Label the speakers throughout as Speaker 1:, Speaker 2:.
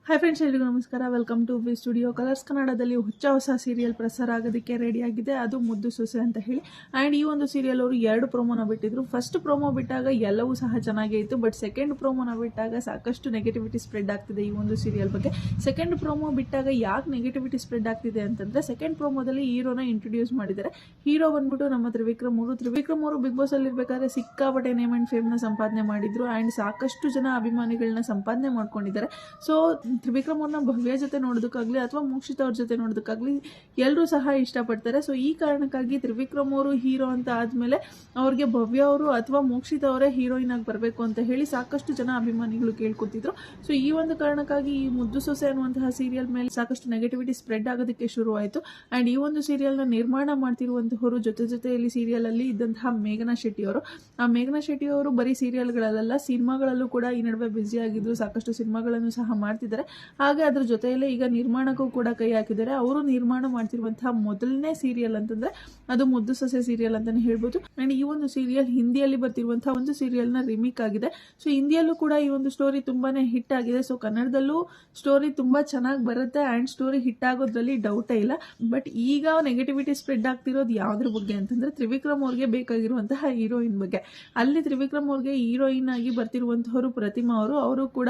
Speaker 1: Hi friends, ಎಲ್ರಿಗೂ ನಮಸ್ಕಾರ. Welcome to V studio. Colors ಕನ್ನಡದಲ್ಲಿ ಹೊಸ ಸೀರಿಯಲ್ ಪ್ರಸಾರ ಆಗೋದಕ್ಕೆ ರೆಡಿಯಾಗಿದೆ. ಅದು ಮುದ್ದು ಸೊಸೆ ಅಂತ ಹೇಳಿ. ಆ್ಯಂಡ್ ಈ ಒಂದು ಸೀರಿಯಲ್ ಅವರು 2 ಪ್ರೋಮೋನ ಬಿಟ್ಟಿದ್ರು. ಫಸ್ಟ್ ಪ್ರೋಮೋ ಬಿಟ್ಟಾಗ ಎಲ್ಲವೂ ಸಹ ಚೆನ್ನಾಗೇ ಇತ್ತು. ಬಟ್ ಸೆಕೆಂಡ್ ಪ್ರೋಮೋನ ಬಿಟ್ಟಾಗ ಸಾಕಷ್ಟು ನೆಗೆಟಿವಿಟಿ ಸ್ಪ್ರೆಡ್ ಆಗ್ತಿದೆ ಈ ಒಂದು ಸೀರಿಯಲ್ ಬಗ್ಗೆ. ಸೆಕೆಂಡ್ ಪ್ರೋಮೋ ಬಿಟ್ಟಾಗ ಯಾಕೆ ನೆಗೆಟಿವಿಟಿ ಸ್ಪ್ರೆಡ್ ಆಗ್ತಿದೆ ಅಂತಂದರೆ, ಸೆಕೆಂಡ್ ಪ್ರೋಮೋದಲ್ಲಿ ಹೀರೋನ ಇಂಟ್ರೊಡ್ಯೂಸ್ ಮಾಡಿದ್ದಾರೆ. ಹೀರೋ ಬಂದ್ಬಿಟ್ಟು ನಮ್ಮ ತ್ರಿವಿಕ್ರಮ್ ಅವರು ಬಿಗ್ ಬಾಸ್ ಅಲ್ಲಿ ಇರಬೇಕಾದ್ರೆ ಸಿಕ್ಕಾಪಟ್ಟೆ ನೇಮ್ ಆ್ಯಂಡ್ ಫೇಮ್ನ ಸಂಪಾದನೆ ಮಾಡಿದ್ರು. ಆ್ಯಂಡ್ ಸಾಕಷ್ಟು ಜನ ಅಭಿಮಾನಿಗಳನ್ನ ಸಂಪಾದನೆ ಮಾಡ್ಕೊಂಡಿದ್ದಾರೆ. ಸೊ ತ್ರಿವಿಕ್ರಮ್ ಅವ್ರನ್ನ ಭವ್ಯ ಜೊತೆ ನೋಡೋದಕ್ಕಾಗಲಿ ಅಥವಾ ಮೋಕ್ಷಿತ್ ಅವ್ರ ಜೊತೆ ನೋಡೋದಕ್ಕಾಗಲಿ ಎಲ್ಲರೂ ಸಹ ಇಷ್ಟಪಡ್ತಾರೆ. ಸೊ ಈ ಕಾರಣಕ್ಕಾಗಿ ತ್ರಿವಿಕ್ರಮ್ ಅವರು ಹೀರೋ ಅಂತ ಆದಮೇಲೆ ಅವ್ರಿಗೆ ಭವ್ಯ ಅವರು ಅಥವಾ ಮೋಕ್ಷಿತ್ ಅವರೇ ಹೀರೋಯಿನ್ ಆಗಿ ಬರಬೇಕು ಅಂತ ಹೇಳಿ ಸಾಕಷ್ಟು ಜನ ಅಭಿಮಾನಿಗಳು ಕೇಳ್ಕೊತಿದ್ರು. ಸೊ ಈ ಒಂದು ಕಾರಣಕ್ಕಾಗಿ ಈ ಮುದ್ದು ಸೊಸೆ ಅನ್ನುವಂತಹ ಸೀರಿಯಲ್ ಮೇಲೆ ಸಾಕಷ್ಟು ನೆಗೆಟಿವಿಟಿ ಸ್ಪ್ರೆಡ್ ಆಗೋದಕ್ಕೆ ಶುರುವಾಯಿತು. ಆ್ಯಂಡ್ ಈ ಒಂದು ಸೀರಿಯಲ್ನ ನಿರ್ಮಾಣ ಮಾಡ್ತಿರುವಂತಹವರು ಜೊತೆಯಲ್ಲಿ ಸೀರಿಯಲಲ್ಲಿ ಇದ್ದಂತಹ ಮೇಘನಾ ಶೆಟ್ಟಿ ಅವರು. ಆ ಮೇಘನಾ ಶೆಟ್ಟಿ ಅವರು ಬರೀ ಸೀರಿಯಲ್ಗಳಲ್ಲ, ಸಿನಿಮಾಗಳಲ್ಲೂ ಕೂಡ ಈ ನಡುವೆ ಬ್ಯುಸಿ ಆಗಿದ್ರು. ಸಾಕಷ್ಟು ಸಿನಿಮಾಗಳನ್ನು ಸಹ ಮಾಡ್ತಿದ್ದಾರೆ. ಹಾಗೆ ಅದ್ರ ಜೊತೆಯಲ್ಲೇ ಈಗ ನಿರ್ಮಾಣಕ್ಕೂ ಕೂಡ ಕೈ ಹಾಕಿದ್ದಾರೆ. ಅವರು ನಿರ್ಮಾಣ ಮಾಡ್ತಿರುವಂತಹ ಮೊದಲನೇ ಸೀರಿಯಲ್ ಅಂತಂದ್ರೆ ಅದು ಮುದ್ದು ಸೊಸೆ ಸೀರಿಯಲ್ ಅಂತಾನೆ ಹೇಳ್ಬೋದು. ಅಂಡ್ ಈ ಒಂದು ಸೀರಿಯಲ್ ಹಿಂದಿಯಲ್ಲಿ ಬರ್ತಿರುವಂತಹ ಒಂದು ಸೀರಿಯಲ್ನ ರಿಮೇಕ್ ಆಗಿದೆ. ಸೊ ಹಿಂದಿಯಲ್ಲೂ ಕೂಡ ಈ ಒಂದು ಸ್ಟೋರಿ ತುಂಬಾನೇ ಹಿಟ್ ಆಗಿದೆ. ಸೊ ಕನ್ನಡದಲ್ಲೂ ಸ್ಟೋರಿ ತುಂಬಾ ಚೆನ್ನಾಗಿ ಬರುತ್ತೆ ಅಂಡ್ ಸ್ಟೋರಿ ಹಿಟ್ ಆಗೋದ್ರಲ್ಲಿ ಡೌಟೇ ಇಲ್ಲ. ಬಟ್ ಈಗ ನೆಗೆಟಿವಿಟಿ ಸ್ಪ್ರೆಡ್ ಆಗ್ತಿರೋದು ಯಾವ್ದ್ರ ಬಗ್ಗೆ ಅಂತಂದ್ರೆ, ತ್ರಿವಿಕ್ರಮ್ ಅವ್ರಿಗೆ ಬೇಕಾಗಿರುವಂತಹ ಹೀರೋಯಿನ್ ಬಗ್ಗೆ. ಅಲ್ಲಿ ತ್ರಿವಿಕ್ರಮ್ ಅವ್ರಿಗೆ ಹೀರೋಯಿನ್ ಆಗಿ ಬರ್ತಿರುವಂತಹವರು ಪ್ರತಿಮಾ ಅವರು ಕೂಡ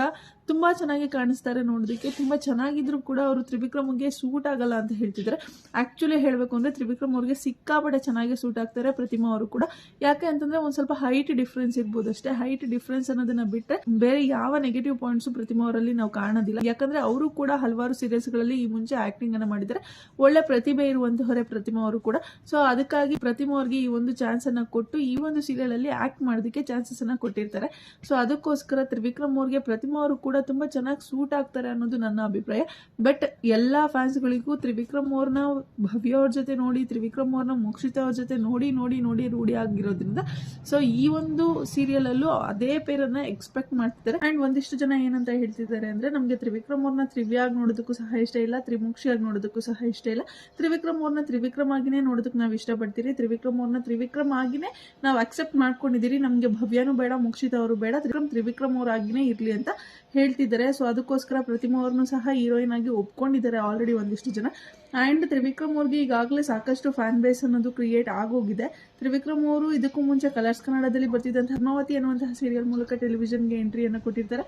Speaker 1: ತುಂಬಾ ಚೆನ್ನಾಗಿ ಕಾಣಿಸ್ತಾರೆ. ನೋಡೋದಕ್ಕೆ ತುಂಬಾ ಚೆನ್ನಾಗಿದ್ರು ಕೂಡ ಅವರು ತ್ರಿವಿಕ್ರಮ್ಗೆ ಸೂಟ್ ಆಗಲ್ಲ ಅಂತ ಹೇಳ್ತಿದ್ದಾರೆ. ಆಕ್ಚುಲಿ ಹೇಳಬೇಕು ಅಂದ್ರೆ ತ್ರಿವಿಕ್ರಮ್ ಅವ್ರಿಗೆ ಸಿಕ್ಕಾಪಟ್ಟೆ ಚೆನ್ನಾಗಿ ಸೂಟ್ ಆಗ್ತಾರೆ ಪ್ರತಿಮಾ ಅವರು ಕೂಡ. ಯಾಕೆ ಅಂತಂದ್ರೆ ಒಂದ್ ಸ್ವಲ್ಪ ಹೈಟ್ ಡಿಫ್ರೆನ್ಸ್ ಇರ್ಬೋದು ಅಷ್ಟೇ. ಹೈಟ್ ಡಿಫ್ರೆನ್ಸ್ ಅನ್ನೋದನ್ನ ಬಿಟ್ಟರೆ ಬೇರೆ ಯಾವ ನೆಗೆಟಿವ್ ಪಾಯಿಂಟ್ಸ್ ಪ್ರತಿಮಾ ಅವರಲ್ಲಿ ನಾವು ಕಾಣೋದಿಲ್ಲ. ಯಾಕಂದ್ರೆ ಅವರು ಕೂಡ ಹಲವಾರು ಸೀರಿಯಲ್ಸ್ ಗಳಲ್ಲಿ ಈ ಮುಂಚೆ ಆಕ್ಟಿಂಗ್ ಅನ್ನ ಮಾಡಿದ್ದಾರೆ. ಒಳ್ಳೆ ಪ್ರತಿಭೆ ಇರುವಂತಹವರೇ ಪ್ರತಿಮಾ ಅವರು ಕೂಡ. ಸೊ ಅದಕ್ಕಾಗಿ ಪ್ರತಿಮಾ ಅವ್ರಿಗೆ ಈ ಒಂದು ಚಾನ್ಸ್ ಅನ್ನ ಕೊಟ್ಟು ಈ ಒಂದು ಸೀರಿಯಲ್ ಅಲ್ಲಿ ಆಕ್ಟ್ ಮಾಡೋದಕ್ಕೆ ಚಾನ್ಸಸ್ ಅನ್ನ ಕೊಟ್ಟಿರ್ತಾರೆ. ಸೊ ಅದಕ್ಕೋಸ್ಕರ ತ್ರಿವಿಕ್ರಮ್ ಅವ್ರಿಗೆ ಪ್ರತಿಮಾ ಅವರು ಕೂಡ ತುಂಬಾ ಚೆನ್ನಾಗಿ ಸೂಟ್ ಆಗ್ತಾರೆ ಅನ್ನೋದು ನನ್ನ ಅಭಿಪ್ರಾಯ. ಬಟ್ ಎಲ್ಲಾ ಫ್ಯಾನ್ಸ್ಗಳಿಗೂ ತ್ರಿವಿಕ್ರಮ್ ಅವ್ರನ್ನ ಭವ್ಯ ಅವ್ರ ಜೊತೆ ನೋಡಿ, ತ್ರಿವಿಕ್ರಮ್ ಅವ್ರನ್ನ ಮೋಕ್ಷಿತ ಅವ್ರ ಜೊತೆ ನೋಡಿ ರೂಢಿ ಆಗಿರೋದ್ರಿಂದ ಸೊ ಈ ಒಂದು ಸೀರಿಯಲ್ ಅಲ್ಲೂ ಅದೇ ಪೇರನ್ನ ಎಕ್ಸ್ಪೆಕ್ಟ್ ಮಾಡ್ತಿದ್ದಾರೆ. ಅಂಡ್ ಒಂದಿಷ್ಟು ಜನ ಏನಂತ ಹೇಳ್ತಿದ್ದಾರೆ ಅಂದ್ರೆ, ನಮ್ಗೆ ತ್ರಿವಿಕ್ರಮ್ ಅವ್ರನ್ನ ತ್ರಿವ್ಯಾಗಿ ನೋಡೋದಕ್ಕೂ ಸಹ ಇಷ್ಟ ಇಲ್ಲ, ತ್ರಿಮುಕ್ಷಿಯಾಗಿ ನೋಡೋದಕ್ಕೂ ಸಹ ಇಷ್ಟ ಇಲ್ಲ. ತ್ರಿವಿಕ್ರಮ್ ಅವ್ರನ್ನ ತ್ರಿವಿಕ್ರಮ್ ಆಗಿನೇ ನೋಡೋದಕ್ಕೆ ನಾವು ಇಷ್ಟಪಡ್ತೀರಿ. ತ್ರಿವಿಕ್ರಮ್ ಅವ್ರನ್ನ ತ್ರಿವಿಕ್ರಮ್ ಆಗಿನೇ ನಾವು ಅಕ್ಸೆಪ್ಟ್ ಮಾಡ್ಕೊಂಡಿದ್ದೀರಿ. ನಮ್ಗೆ ಭವ್ಯನೂ ಬೇಡ, ಮೋಕ್ಷಿತ ಅವರು ಬೇಡ, ತ್ರಿವಿಕ್ರಮ್ ಅವ್ರಾಗಿನೇ ಇರ್ಲಿ ಅಂತ ಹೇಳ್ತಿದ್ದಾರೆ. ಸೊ ಅದಕ್ಕೋಸ್ಕರ ಪ್ರತಿಮಾ ಅವ್ರನ್ನು ಸಹ ಹೀರೋಯಿನ್ ಆಗಿ ಒಪ್ಕೊಂಡಿದ್ದಾರೆ ಆಲ್ರೆಡಿ ಒಂದಿಷ್ಟು ಜನ. ಆ್ಯಂಡ್ ತ್ರಿವಿಕ್ರಮ್ ಅವ್ರಿಗೆ ಈಗಾಗಲೇ ಸಾಕಷ್ಟು ಫ್ಯಾನ್ ಬೇಸ್ ಅನ್ನೋದು ಕ್ರಿಯೇಟ್ ಆಗೋಗಿದೆ. ತ್ರಿವಿಕ್ರಮ್ ಅವರು ಇದಕ್ಕೂ ಮುಂಚೆ ಕಲರ್ಸ್ ಕನ್ನಡದಲ್ಲಿ ಬರ್ತಿದ್ದಂತಹ ಧರ್ಮಾವತಿ ಅನ್ನುವಂತಹ ಸೀರಿಯಲ್ ಮೂಲಕ ಟೆಲಿವಿಷನ್ಗೆ ಎಂಟ್ರಿಯನ್ನು ಕೊಟ್ಟಿರ್ತಾರೆ.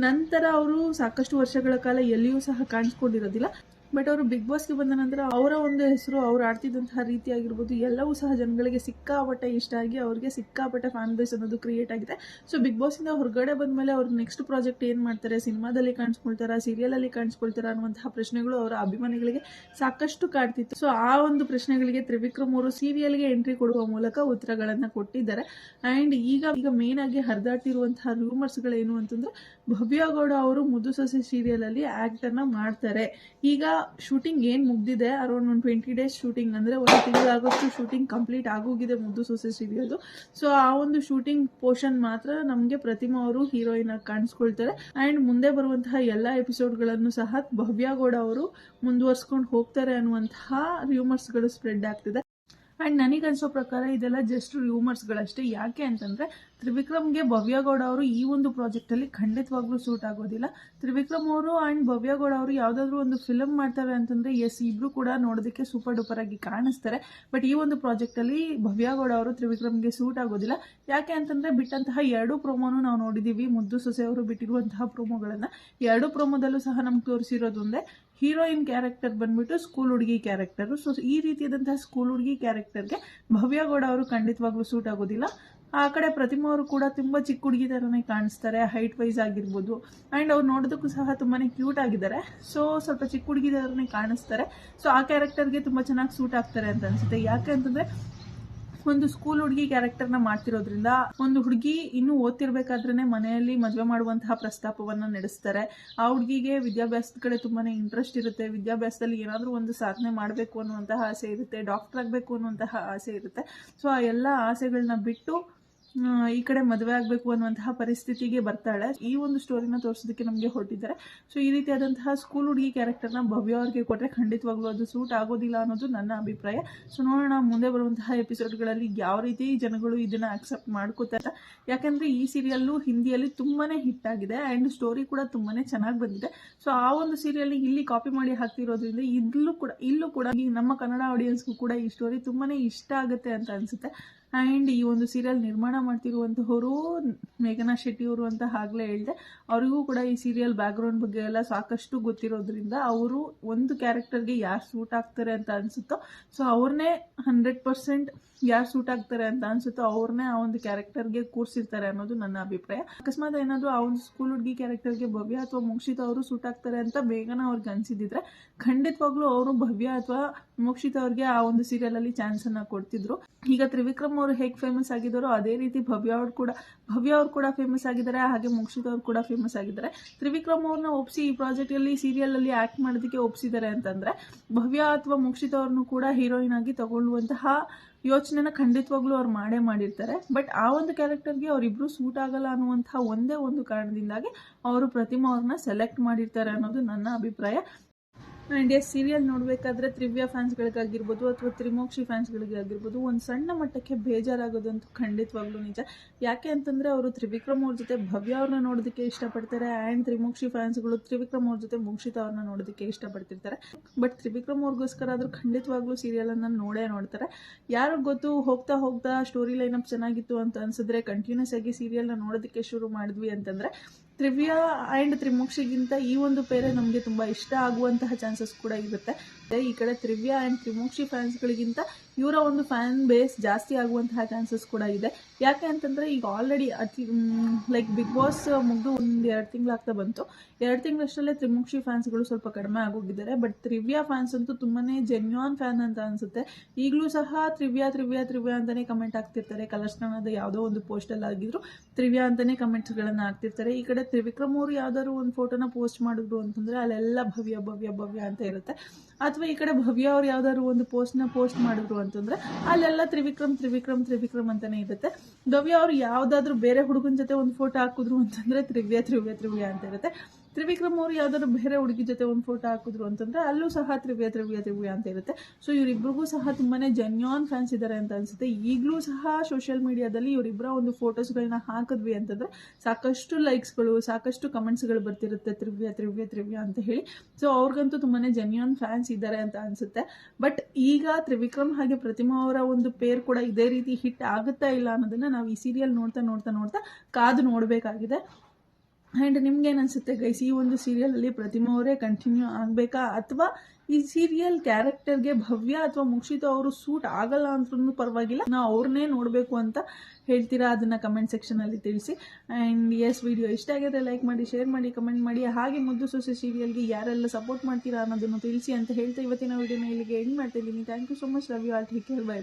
Speaker 1: ನಂತರ ಅವರು ಸಾಕಷ್ಟು ವರ್ಷಗಳ ಕಾಲ ಎಲ್ಲಿಯೂ ಸಹ ಕಾಣಿಸ್ಕೊಂಡಿರೋದಿಲ್ಲ. ಬಟ್ ಅವರು ಬಿಗ್ ಬಾಸ್ಗೆ ಬಂದ ನಂತರ ಅವರ ಒಂದು ಹೆಸರು, ಅವ್ರು ಆಡ್ತಿದ್ದಂತಹ ರೀತಿ ಆಗಿರ್ಬೋದು ಎಲ್ಲವೂ ಸಹ ಜನಗಳಿಗೆ ಸಿಕ್ಕಾಪಟ್ಟೆ ಇಷ್ಟ ಆಗಿ ಅವ್ರಿಗೆ ಸಿಕ್ಕಾಪಟ್ಟೆ ಫ್ಯಾನ್ ಬೇಸ್ ಅನ್ನೋದು ಕ್ರಿಯೇಟ್ ಆಗಿದೆ. ಸೊ ಬಿಗ್ ಬಾಸಿಂದ ಹೊರಗಡೆ ಬಂದಮೇಲೆ ಅವ್ರ ನೆಕ್ಸ್ಟ್ ಪ್ರಾಜೆಕ್ಟ್ ಏನು ಮಾಡ್ತಾರೆ, ಸಿನಿಮಾದಲ್ಲಿ ಕಾಣಿಸ್ಕೊಳ್ತಾರಾ, ಸೀರಿಯಲಲ್ಲಿ ಕಾಣಿಸ್ಕೊಳ್ತಾರಾ ಅನ್ನುವಂತಹ ಪ್ರಶ್ನೆಗಳು ಅವರ ಅಭಿಮಾನಿಗಳಿಗೆ ಸಾಕಷ್ಟು ಕಾಡ್ತಿತ್ತು. ಸೊ ಆ ಒಂದು ಪ್ರಶ್ನೆಗಳಿಗೆ ತ್ರಿವಿಕ್ರಮ್ ಅವರು ಸೀರಿಯಲ್ಗೆ ಎಂಟ್ರಿ ಕೊಡುವ ಮೂಲಕ ಉತ್ತರಗಳನ್ನ ಕೊಟ್ಟಿದ್ದಾರೆ. ಆ್ಯಂಡ್ ಈಗ ಮೇನ್ ಆಗಿ ಹರಿದಾಡ್ತಿರುವಂತಹ ರೂಮರ್ಸ್ಗಳೇನು ಅಂತಂದ್ರೆ, ಭವ್ಯ ಗೌಡ ಅವರು ಮುದ್ದು ಸೊಸೆ ಸೀರಿಯಲ್ ಅಲ್ಲಿ ಆಕ್ಟ್ ಅನ್ನ ಮಾಡ್ತಾರೆ. ಈಗ ಶೂಟಿಂಗ್ ಏನ್ ಮುಗ್ದಿದೆ, ಅರೌಂಡ್ 20 ಡೇಸ್ ಶೂಟಿಂಗ್, ಅಂದ್ರೆ ಒಂದು ತಿಂಗಳಾಗೋಷ್ಟು ಶೂಟಿಂಗ್ ಕಂಪ್ಲೀಟ್ ಆಗೋಗಿದೆ ಮುದ್ದು ಸೊಸೆ ಸೀರಿಯಲ್. ಸೊ ಆ ಒಂದು ಶೂಟಿಂಗ್ ಪೋರ್ಷನ್ ಮಾತ್ರ ನಮ್ಗೆ ಪ್ರತಿಮಾ ಅವರು ಹೀರೋಯಿನ್ ಆಗಿ ಕಾಣಿಸ್ಕೊಳ್ತಾರೆ. ಅಂಡ್ ಮುಂದೆ ಬರುವಂತಹ ಎಲ್ಲಾ ಎಪಿಸೋಡ್ ಗಳನ್ನು ಸಹ ಭವ್ಯ ಗೌಡ ಅವರು ಮುಂದುವರ್ಸ್ಕೊಂಡು ಹೋಗ್ತಾರೆ ಅನ್ನುವಂತಹ ರೂಮರ್ಸ್ ಗಳು ಸ್ಪ್ರೆಡ್ ಆಗ್ತಿದೆ. ಅಂಡ್ ನನಗನ್ಸೋ ಪ್ರಕಾರ ಇದೆಲ್ಲ ಜಸ್ಟ್ ರೂಮರ್ಸ್ಗಳಷ್ಟೇ. ಯಾಕೆ ಅಂತಂದ್ರೆ ತ್ರಿವಿಕ್ರಮ್ಗೆ ಭವ್ಯ ಗೌಡ ಅವರು ಈ ಒಂದು ಪ್ರಾಜೆಕ್ಟ್ ಅಲ್ಲಿ ಖಂಡಿತವಾಗ್ಲೂ ಸೂಟ್ ಆಗೋದಿಲ್ಲ. ತ್ರಿವಿಕ್ರಮ್ ಅವರು ಅಂಡ್ ಭವ್ಯ ಗೌಡ ಅವರು ಯಾವ್ದಾದ್ರು ಒಂದು ಫಿಲಮ್ ಮಾಡ್ತಾರೆ ಅಂತಂದ್ರೆ ಎಸ್, ಇಬ್ರು ಕೂಡ ನೋಡೋದಕ್ಕೆ ಸೂಪರ್ ಡೂಪರ್ ಆಗಿ ಕಾಣಿಸ್ತಾರೆ. ಬಟ್ ಈ ಒಂದು ಪ್ರಾಜೆಕ್ಟ್ ಅಲ್ಲಿ ಭವ್ಯ ಗೌಡ ಅವರು ತ್ರಿವಿಕ್ರಮ್ಗೆ ಸೂಟ್ ಆಗೋದಿಲ್ಲ. ಯಾಕೆ ಅಂತಂದ್ರೆ ಬಿಟ್ಟಂತಹ 2 ಪ್ರೋಮೋನು ನಾವು ನೋಡಿದೀವಿ. ಮುದ್ದು ಸೊಸೆ ಅವರು ಬಿಟ್ಟಿರುವಂತಹ ಪ್ರೋಮೋಗಳನ್ನ 2 ಪ್ರೋಮೋದಲ್ಲೂ ಸಹ ನಮ್ಗೆ ತೋರಿಸಿರೋದೊಂದೇ ಹೀರೋಯಿನ್ ಕ್ಯಾರೆಕ್ಟರ್ ಬಂದ್ಬಿಟ್ಟು ಸ್ಕೂಲ್ ಹುಡುಗಿ ಕ್ಯಾರೆಕ್ಟರ್. ಸೊ ಈ ರೀತಿಯಾದಂತಹ ಸ್ಕೂಲ್ ಹುಡುಗಿ ಕ್ಯಾರೆಕ್ಟರ್ಗೆ ಭವ್ಯ ಗೌಡ ಅವರು ಖಂಡಿತವಾಗ್ಲೂ ಸೂಟ್ ಆಗೋದಿಲ್ಲ. ಆ ಕಡೆ ಪ್ರತಿಮಾ ಅವರು ಕೂಡ ತುಂಬಾ ಚಿಕ್ಕ ಹುಡುಗಿ ತರನೇ ಕಾಣಿಸ್ತಾರೆ, ಹೈಟ್ ವೈಸ್ ಆಗಿರ್ಬೋದು. ಅಂಡ್ ಅವ್ರು ನೋಡೋದಕ್ಕೂ ಸಹ ತುಂಬಾನೇ ಕ್ಯೂಟ್ ಆಗಿದ್ದಾರೆ. ಸೊ ಸ್ವಲ್ಪ ಚಿಕ್ಕ ಹುಡುಗಿ ತರನೇ ಕಾಣಿಸ್ತಾರೆ. ಸೊ ಆ ಕ್ಯಾರೆಕ್ಟರ್ಗೆ ತುಂಬಾ ಚೆನ್ನಾಗಿ ಸೂಟ್ ಆಗ್ತಾರೆ ಅಂತ ಅನ್ಸುತ್ತೆ. ಯಾಕೆ ಅಂತಂದ್ರೆ ಒಂದು ಸ್ಕೂಲ್ ಹುಡುಗಿ ಕ್ಯಾರೆಕ್ಟರ್ನ ಮಾಡ್ತಿರೋದ್ರಿಂದ, ಒಂದು ಹುಡುಗಿ ಇನ್ನೂ ಓದ್ತಿರ್ಬೇಕಾದ್ರೇನೆ ಮನೆಯಲ್ಲಿ ಮದುವೆ ಮಾಡುವಂತಹ ಪ್ರಸ್ತಾಪವನ್ನ ನಡೆಸ್ತಾರೆ. ಆ ಹುಡುಗಿಗೆ ವಿದ್ಯಾಭ್ಯಾಸದ ಕಡೆ ತುಂಬಾನೇ ಇಂಟ್ರೆಸ್ಟ್ ಇರುತ್ತೆ. ವಿದ್ಯಾಭ್ಯಾಸದಲ್ಲಿ ಏನಾದ್ರೂ ಒಂದು ಸಾಧನೆ ಮಾಡಬೇಕು ಅನ್ನುವಂತಹ ಆಸೆ ಇರುತ್ತೆ, ಡಾಕ್ಟರ್ ಆಗಬೇಕು ಅನ್ನುವಂತಹ ಆಸೆ ಇರುತ್ತೆ. ಸೊ ಆ ಎಲ್ಲ ಆಸೆಗಳನ್ನ ಬಿಟ್ಟು ಈ ಕಡೆ ಮದುವೆ ಆಗಬೇಕು ಅನ್ನುವಂತಹ ಪರಿಸ್ಥಿತಿಗೆ ಬರ್ತಾಳೆ. ಈ ಒಂದು ಸ್ಟೋರಿನ ತೋರಿಸೋದಕ್ಕೆ ನಮಗೆ ಹೊರಟಿದ್ದಾರೆ. ಸೊ ಈ ರೀತಿಯಾದಂತಹ ಸ್ಕೂಲ್ ಹುಡುಗಿ ಕ್ಯಾರೆಕ್ಟರ್ನ ಭವ್ಯ ಅವ್ರಿಗೆ ಕೊಟ್ಟರೆ ಖಂಡಿತವಾಗ್ಲೂ ಅದು ಸೂಟ್ ಆಗೋದಿಲ್ಲ ಅನ್ನೋದು ನನ್ನ ಅಭಿಪ್ರಾಯ. ಸೊ ನೋಡೋಣ ಮುಂದೆ ಬರುವಂತಹ ಎಪಿಸೋಡ್ಗಳಲ್ಲಿ ಯಾವ ರೀತಿ ಜನಗಳು ಇದನ್ನು ಅಕ್ಸೆಪ್ಟ್ ಮಾಡ್ಕೋತಾರೆ. ಯಾಕಂದರೆ ಈ ಸೀರಿಯಲ್ಲು ಹಿಂದಿಯಲ್ಲಿ ತುಂಬಾ ಹಿಟ್ ಆಗಿದೆ ಆ್ಯಂಡ್ ಸ್ಟೋರಿ ಕೂಡ ತುಂಬಾ ಚೆನ್ನಾಗಿ ಬಂದಿದೆ. ಸೊ ಆ ಒಂದು ಸೀರಿಯಲ್ ಇಲ್ಲಿ ಕಾಪಿ ಮಾಡಿ ಹಾಕ್ತಿರೋದ್ರಿಂದ ಇಲ್ಲೂ ಕೂಡ ಈ ನಮ್ಮ ಕನ್ನಡ ಆಡಿಯನ್ಸ್ಗೂ ಕೂಡ ಈ ಸ್ಟೋರಿ ತುಂಬಾ ಇಷ್ಟ ಆಗುತ್ತೆ ಅಂತ ಅನಿಸುತ್ತೆ. ಆ್ಯಂಡ್ ಈ ಒಂದು ಸೀರಿಯಲ್ ನಿರ್ಮಾಣ ಮಾಡ್ತಿರುವಂತಹವರು ಮೇಘನಾ ಶೆಟ್ಟಿ ಅವರು ಅಂತ ಆಗಲೇ ಹೇಳಿದೆ. ಅವರಿಗೂ ಕೂಡ ಈ ಸೀರಿಯಲ್ ಬ್ಯಾಕ್ಗ್ರೌಂಡ್ ಬಗ್ಗೆ ಎಲ್ಲ ಸಾಕಷ್ಟು ಗೊತ್ತಿರೋದ್ರಿಂದ ಅವರು ಒಂದು ಕ್ಯಾರೆಕ್ಟರ್ಗೆ ಯಾರು ಸೂಟ್ ಆಗ್ತಾರೆ ಅಂತ ಅನಿಸುತ್ತೋ ಸೊ ಅವ್ರನ್ನೇ 100% ಯಾರು ಸೂಟ್ ಆಗ್ತಾರೆ ಅಂತ ಅನಿಸುತ್ತೋ ಅವ್ರನ್ನೇ ಆ ಒಂದು ಕ್ಯಾರೆಕ್ಟರ್ಗೆ ಕೂರಿಸಿರ್ತಾರೆ ಅನ್ನೋದು ನನ್ನ ಅಭಿಪ್ರಾಯ. ಅಕಸ್ಮಾತ್ ಏನಾದರೂ ಆ ಒಂದು ಸ್ಕೂಲ್ ಹುಡುಗಿ ಕ್ಯಾರೆಕ್ಟರ್ಗೆ ಭವ್ಯ ಅಥವಾ ಮೋಕ್ಷಿತಾ ಅವರು ಸೂಟ್ ಆಗ್ತಾರೆ ಅಂತ ಮೇಘನಾ ಅವ್ರಿಗೆ ಅನಿಸಿದ್ರೆ ಖಂಡಿತವಾಗ್ಲೂ ಅವರು ಭವ್ಯ ಅಥವಾ ಮೋಕ್ಷಿತಾ ಅವ್ರಿಗೆ ಆ ಒಂದು ಸೀರಿಯಲಲ್ಲಿ ಚಾನ್ಸನ್ನು ಕೊಡ್ತಿದ್ರು. ಈಗ ತ್ರಿವಿಕ್ರಮ್ ಅವರು ಹೇಗೆ ಫೇಮಸ್ ಆಗಿದ್ದಾರೋ ಅದೇ ರೀತಿ ಭವ್ಯ ಅವ್ರು ಕೂಡ ಫೇಮಸ್ ಆಗಿದ್ದಾರೆ, ಹಾಗೆ ಮೋಕ್ಷಿತಾ ಅವ್ರು ಕೂಡ ಫೇಮಸ್ ಆಗಿದ್ದಾರೆ. ತ್ರಿವಿಕ್ರಮ್ ಅವ್ರನ್ನ ಒಪ್ಪಿಸಿ ಈ ಪ್ರಾಜೆಕ್ಟಲ್ಲಿ ಸೀರಿಯಲಲ್ಲಿ ಆ್ಯಕ್ಟ್ ಮಾಡೋದಕ್ಕೆ ಒಪ್ಪಿಸಿದ್ದಾರೆ ಅಂತಂದರೆ ಭವ್ಯ ಅಥವಾ ಮೋಕ್ಷಿತಾ ಅವ್ರನ್ನೂ ಕೂಡ ಹೀರೋಯಿನ್ ಆಗಿ ತಗೊಳ್ಳುವಂತಹ ಯೋಚನೆನ ಖಂಡಿತವಾಗ್ಲೂ ಅವ್ರು ಮಾಡಿರ್ತಾರೆ. ಬಟ್ ಆ ಒಂದು ಕ್ಯಾರೆಕ್ಟರ್ಗೆ ಅವರಿಬ್ಬರು ಸೂಟ್ ಆಗಲ್ಲ ಅನ್ನುವಂತಹ ಒಂದೇ ಒಂದು ಕಾರಣದಿಂದಾಗಿ ಅವರು ಪ್ರತಿಮಾ ಅವ್ರನ್ನ ಸೆಲೆಕ್ಟ್ ಮಾಡಿರ್ತಾರೆ ಅನ್ನೋದು ನನ್ನ ಅಭಿಪ್ರಾಯ. ಆ್ಯಂಡ್ ಸೀರಿಯಲ್ ನೋಡಬೇಕಾದ್ರೆ ತ್ರಿವ್ಯ ಫ್ಯಾನ್ಸ್ಗಳಿಗಾಗಿರ್ಬೋದು ಅಥವಾ ತ್ರಿಮೋಕ್ಷಿ ಫ್ಯಾನ್ಸ್ಗಳಿಗೆ ಆಗಿರ್ಬೋದು ಒಂದು ಸಣ್ಣ ಮಟ್ಟಕ್ಕೆ ಬೇಜಾರಾಗೋದಂತೂ ಖಂಡಿತವಾಗ್ಲೂ ನಿಜ. ಯಾಕೆ ಅಂತಂದರೆ ಅವರು ತ್ರಿವಿಕ್ರಮ್ ಅವ್ರ ಜೊತೆ ಭವ್ಯ ಅವ್ರನ್ನ ನೋಡೋದಕ್ಕೆ ಇಷ್ಟಪಡ್ತಾರೆ ಆ್ಯಂಡ್ ತ್ರಿಮೋಕ್ಷಿ ಫ್ಯಾನ್ಸ್ಗಳು ತ್ರಿವಿಕ್ರಮ್ ಅವ್ರ ಜೊತೆ ಮೋಕ್ಷಿತಾ ಅವ್ರನ್ನ ನೋಡೋದಕ್ಕೆ ಇಷ್ಟಪಡ್ತಿರ್ತಾರೆ. ಬಟ್ ತ್ರಿವಿಕ್ರಮ್ ಅವ್ರಿಗೋಸ್ಕರ ಆದರೂ ಖಂಡಿತವಾಗ್ಲೂ ಸೀರಿಯಲನ್ನು ನೋಡ್ತಾರೆ. ಯಾರು ಗೊತ್ತು, ಹೋಗ್ತಾ ಸ್ಟೋರಿ ಲೈನಪ್ ಚೆನ್ನಾಗಿತ್ತು ಅಂತ ಅನ್ಸಿದ್ರೆ ಕಂಟಿನ್ಯೂಸ್ ಆಗಿ ಸೀರಿಯಲ್ನ ನೋಡೋದಕ್ಕೆ ಶುರು ಮಾಡಿದ್ವಿ ಅಂತಂದರೆ ತ್ರಿವ್ಯ ಆ್ಯಂಡ್ ತ್ರಿಮೋಕ್ಷಿಗಿಂತ ಈ ಒಂದು ಪೇರೆ ನಮಗೆ ತುಂಬ ಇಷ್ಟ ಆಗುವಂತಹ ಚಾನ್ಸಸ್ ಕೂಡ ಇರುತ್ತೆ. ಈ ಕಡೆ ತ್ರಿವ್ಯ ಆ್ಯಂಡ್ ತ್ರಿಮೋಕ್ಷಿ ಫ್ಯಾನ್ಸ್ಗಳಿಗಿಂತ ಇವರ ಒಂದು ಫ್ಯಾನ್ ಬೇಸ್ ಜಾಸ್ತಿ ಆಗುವಂತಹ ಚಾನ್ಸಸ್ ಕೂಡ ಇದೆ. ಯಾಕೆ ಅಂತಂದರೆ ಈಗ ಆಲ್ರೆಡಿ ಲೈಕ್ ಬಿಗ್ ಬಾಸ್ ಮುಗಿದು ಒಂದು 2 ತಿಂಗಳಾಗ್ತಾ ಬಂತು. 2 ತಿಂಗಳಷ್ಟರಲ್ಲೇ ತ್ರಿಮೋಕ್ಷಿ ಫ್ಯಾನ್ಸ್ಗಳು ಸ್ವಲ್ಪ ಕಡಿಮೆ ಆಗೋಗಿದ್ದಾರೆ. ಬಟ್ ತ್ರಿವ್ಯ ಫ್ಯಾನ್ಸ್ ಅಂತೂ ತುಂಬಾ ಜೆನ್ಯೂನ್ ಫ್ಯಾನ್ ಅಂತ ಅನಿಸುತ್ತೆ. ಈಗಲೂ ಸಹ ತ್ರಿವ್ಯ ಅಂತಲೇ ಕಮೆಂಟ್ ಆಗ್ತಿರ್ತಾರೆ. ಕಲರ್ಸ್ ಕನ್ನಡದ ಯಾವುದೋ ಒಂದು ಪೋಸ್ಟಲ್ಲಿ ಆಗಿದ್ರು ತ್ರಿವ್ಯ ಅಂತಲೇ ಕಮೆಂಟ್ಸ್ಗಳನ್ನು ಹಾಕ್ತಿರ್ತಾರೆ. ಈ ಕಡೆ ತ್ರಿವಿಕ್ರಮ್ ಅವರು ಯಾವ್ದಾದ್ರು ಒಂದು ಫೋಟೋನ ಪೋಸ್ಟ್ ಮಾಡಿದ್ರು ಅಂತಂದರೆ ಅಲ್ಲೆಲ್ಲ ಭವ್ಯ ಅಂತ ಇರುತ್ತೆ. ಅಥವಾ ಈ ಕಡೆ ಭವ್ಯ ಅವ್ರು ಯಾವ್ದಾದ್ರು ಒಂದು ಪೋಸ್ಟ್ ಮಾಡಿದ್ರು ಅಂತಂದರೆ ಅಲ್ಲೆಲ್ಲ ತ್ರಿವಿಕ್ರಮ್ ಅಂತಲೇ ಇರುತ್ತೆ. ಭವ್ಯ ಅವ್ರು ಯಾವುದಾದ್ರೂ ಬೇರೆ ಹುಡುಗನ ಜೊತೆ ಒಂದು ಫೋಟೋ ಹಾಕಿದ್ರು ಅಂತಂದರೆ ತ್ರಿವ್ಯ ಅಂತ ಇರುತ್ತೆ. ತ್ರಿವಿಕ್ರಮ್ ಅವರು ಯಾವ್ದಾದ್ರು ಬೇರೆ ಹುಡುಗಿ ಜೊತೆ ಒಂದು ಫೋಟೋ ಹಾಕಿದ್ರು ಅಂತಂದರೆ ಅಲ್ಲೂ ಸಹ ತ್ರಿವ್ಯ ಅಂತ ಇರುತ್ತೆ. ಸೊ ಇವರಿಬ್ರಿಗೂ ಸಹ ತುಂಬಾ ಜೆನ್ಯೂನ್ ಫ್ಯಾನ್ಸ್ ಇದ್ದಾರೆ ಅಂತ ಅನಿಸುತ್ತೆ. ಈಗಲೂ ಸಹ ಸೋಷಿಯಲ್ ಮೀಡಿಯಾದಲ್ಲಿ ಇವರಿಬ್ಬರ ಒಂದು ಫೋಟೋಸ್ಗಳನ್ನ ಹಾಕಿದ್ವಿ ಅಂತಂದರೆ ಸಾಕಷ್ಟು ಲೈಕ್ಸ್ಗಳು, ಸಾಕಷ್ಟು ಕಮೆಂಟ್ಸ್ಗಳು ಬರ್ತಿರುತ್ತೆ ತ್ರಿವ್ಯ ಅಂತ ಹೇಳಿ. ಸೊ ಅವ್ರಿಗಂತೂ ತುಂಬಾ ಜೆನ್ಯೂನ್ ಫ್ಯಾನ್ಸ್ ಇದ್ದಾರೆ ಅಂತ ಅನಿಸುತ್ತೆ. ಬಟ್ ಈಗ ತ್ರಿವಿಕ್ರಮ್ ಹಾಗೆ ಪ್ರತಿಮಾ ಅವರ ಒಂದು ಪೇರ್ ಕೂಡ ಇದೇ ರೀತಿ ಹಿಟ್ ಆಗುತ್ತಾ ಇಲ್ಲ ಅನ್ನೋದನ್ನು ನಾವು ಈ ಸೀರಿಯಲ್ ನೋಡ್ತಾ ಕಾದು ನೋಡಬೇಕಾಗಿದೆ. ಆ್ಯಂಡ್ ನಿಮ್ಗೇನು ಅನಿಸುತ್ತೆ ಗೈಸ್, ಈ ಒಂದು ಸೀರಿಯಲಲ್ಲಿ ಪ್ರತಿಮಾ ಅವರೇ ಕಂಟಿನ್ಯೂ ಆಗಬೇಕಾ ಅಥವಾ ಈ ಸೀರಿಯಲ್ ಕ್ಯಾರೆಕ್ಟರ್ಗೆ ಭವ್ಯ ಅಥವಾ ಮೋಕ್ಷಿತಾ ಅವರು ಸೂಟ್ ಆಗಲ್ಲ ಅಂದ್ರೂ ಪರವಾಗಿಲ್ಲ, ನಾವು ಅವ್ರನ್ನೇ ನೋಡಬೇಕು ಅಂತ ಹೇಳ್ತೀರಾ? ಅದನ್ನು ಕಮೆಂಟ್ ಸೆಕ್ಷನಲ್ಲಿ ತಿಳಿಸಿ. ಆ್ಯಂಡ್ ವಿಡಿಯೋ ಇಷ್ಟ ಆಗಿದ್ರೆ ಲೈಕ್ ಮಾಡಿ, ಶೇರ್ ಮಾಡಿ, ಕಮೆಂಟ್ ಮಾಡಿ. ಹಾಗೆ ಮುದ್ದು ಸೊಸೆ ಸೀರಿಯಲ್ಗೆ ಯಾರೆಲ್ಲ ಸಪೋರ್ಟ್ ಮಾಡ್ತೀರಾ ಅನ್ನೋದನ್ನು ತಿಳಿಸಿ ಅಂತ ಹೇಳ್ತಾ ಇವತ್ತಿನ ವಿಡಿಯೋನ ಇಲ್ಲಿಗೆ ಎಂಡ್ ಮಾಡ್ತಾ ಇದ್ದೀನಿ. Thank you so much. Love you all. Take care. By.